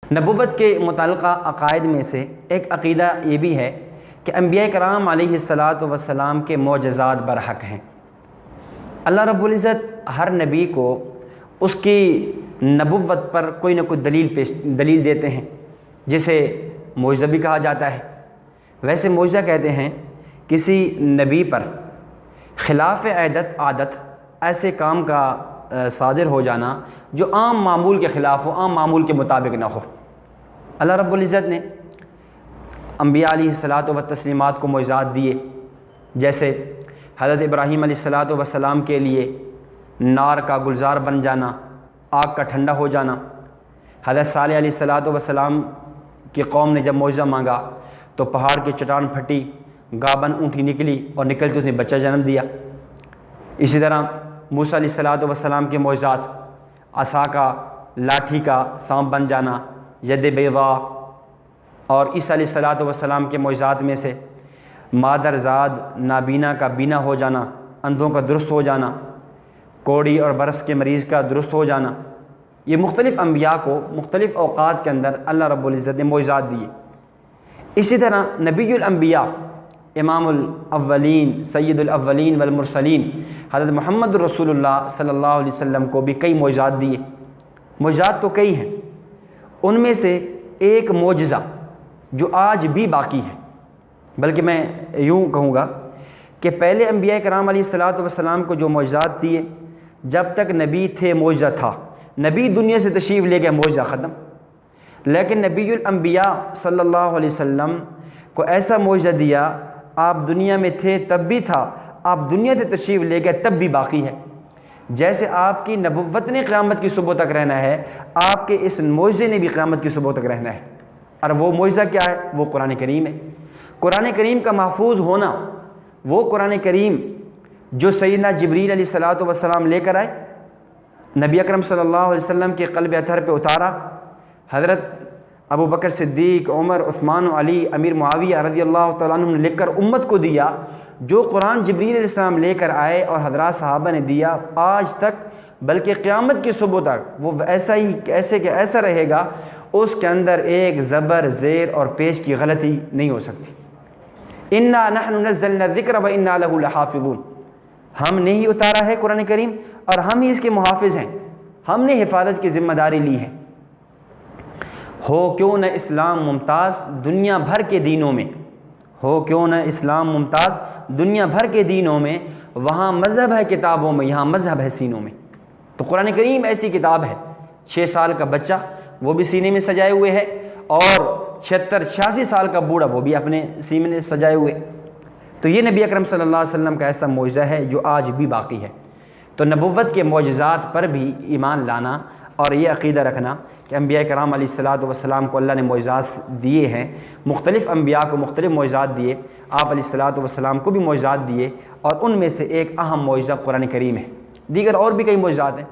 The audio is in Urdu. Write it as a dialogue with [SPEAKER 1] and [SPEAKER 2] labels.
[SPEAKER 1] نبوت کے متعلقہ عقائد میں سے ایک عقیدہ یہ بھی ہے کہ انبیاء کرام علیہ الصلاۃ والسلام کے معجزات برحق ہیں۔ اللہ رب العزت ہر نبی کو اس کی نبوت پر کوئی نہ کوئی دلیل دیتے ہیں، جسے معجزہ بھی کہا جاتا ہے۔ ویسے معجزہ کہتے ہیں کسی نبی پر خلاف عادت ایسے کام کا صادر ہو جانا جو عام معمول کے خلاف ہو، عام معمول کے مطابق نہ ہو۔ اللہ رب العزت نے انبیاء علیہ الصلاۃ والتسلیمات کو معجزات دیے، جیسے حضرت ابراہیم علیہ الصلاۃ والسلام کے لیے نار کا گلزار بن جانا، آگ کا ٹھنڈا ہو جانا۔ حضرت صالح علیہ الصلاۃ والسلام کی قوم نے جب معجزہ مانگا تو پہاڑ کی چٹان پھٹی، گابن اونٹی نکلی اور نکلتے اس نے بچہ جنم دیا۔ اسی طرح موسیٰ علیہ الصلاۃ والسلام کے معجزات، عصا کا، لاٹھی کا سانپ بن جانا، ید بیضاء، اور عیسیٰ علیہ الصلاۃ والسلام کے معجزات میں سے مادر زاد نابینا کا بینا ہو جانا، اندھوں کا درست ہو جانا، کوڑی اور برس کے مریض کا درست ہو جانا۔ یہ مختلف انبیاء کو مختلف اوقات کے اندر اللہ رب العزت نے معجزات دیے۔ اسی طرح نبی الانبیاء، امام الاولین، سید الاولین والمرسلین حضرت محمد رسول اللہ صلی اللہ علیہ وسلم کو بھی کئی معجزات دیے۔ معجزات تو کئی ہیں، ان میں سے ایک معجزہ جو آج بھی باقی ہے، بلکہ میں یوں کہوں گا کہ پہلے انبیاء کرام علیہ الصلاۃ والسلام کو جو معجزات دیے، جب تک نبی تھے معجزہ تھا، نبی دنیا سے تشریف لے گئے معجزہ ختم۔ لیکن نبی الانبیاء صلی اللہ علیہ وسلم کو ایسا معجزہ دیا، آپ دنیا میں تھے تب بھی تھا، آپ دنیا سے تشریف لے گئے تب بھی باقی ہے۔ جیسے آپ کی نبوت نے قیامت کی صبح تک رہنا ہے، آپ کے اس معجزے نے بھی قیامت کی صبح تک رہنا ہے۔ اور وہ معجزہ کیا ہے؟ وہ قرآن کریم ہے۔ قرآن کریم کا محفوظ ہونا، وہ قرآن کریم جو سیدنا جبریل علیہ الصلاۃ والسلام لے کر آئے، نبی اکرم صلی اللہ علیہ وسلم کے قلب اطہر پہ اتارا، حضرت ابو بکر صدیق، عمر، عثمان و علی، امیر معاویہ رضی اللہ تعالیٰ عنہ نے لکھ کر امت کو دیا۔ جو قرآن جبریل علیہ السلام لے کر آئے اور حضرات صحابہ نے دیا، آج تک بلکہ قیامت کی صبح تک وہ ایسا رہے گا، اس کے اندر ایک زبر، زیر اور پیش کی غلطی نہیں ہو سکتی۔ اِنَّا نَحْنُ نَزَّلْنَا الذِّكْرَ وَإِنَّا لَهُ لَحَافِظُونَ، ہم نے ہی اتارا ہے قرآن کریم اور ہم ہی اس کے محافظ ہیں، ہم نے حفاظت کی ذمہ داری لی ہے۔ ہو کیوں نہ اسلام ممتاز دنیا بھر کے دینوں میں، ہو کیوں نہ اسلام ممتاز دنیا بھر کے دینوں میں، وہاں مذہب ہے کتابوں میں، یہاں مذہب ہے سینوں میں۔ تو قرآن کریم ایسی کتاب ہے، 6 سال کا بچہ وہ بھی سینے میں سجائے ہوئے ہے، اور 76-86 سال کا بوڑھا وہ بھی اپنے سینے میں سجائے ہوئے۔ تو یہ نبی اکرم صلی اللہ علیہ وسلم کا ایسا معجزہ ہے جو آج بھی باقی ہے۔ تو نبوت کے معجزات پر بھی ایمان لانا اور یہ عقیدہ رکھنا کہ انبیاء کرام علیہ الصلاۃ والسلام کو اللہ نے معجزات دیے ہیں، مختلف انبیاء کو مختلف معجزات دیے، آپ علیہ الصلاۃ والسلام کو بھی معجزات دیے، اور ان میں سے ایک اہم معجزہ قرآن کریم ہے۔ دیگر اور بھی کئی معجزات ہیں۔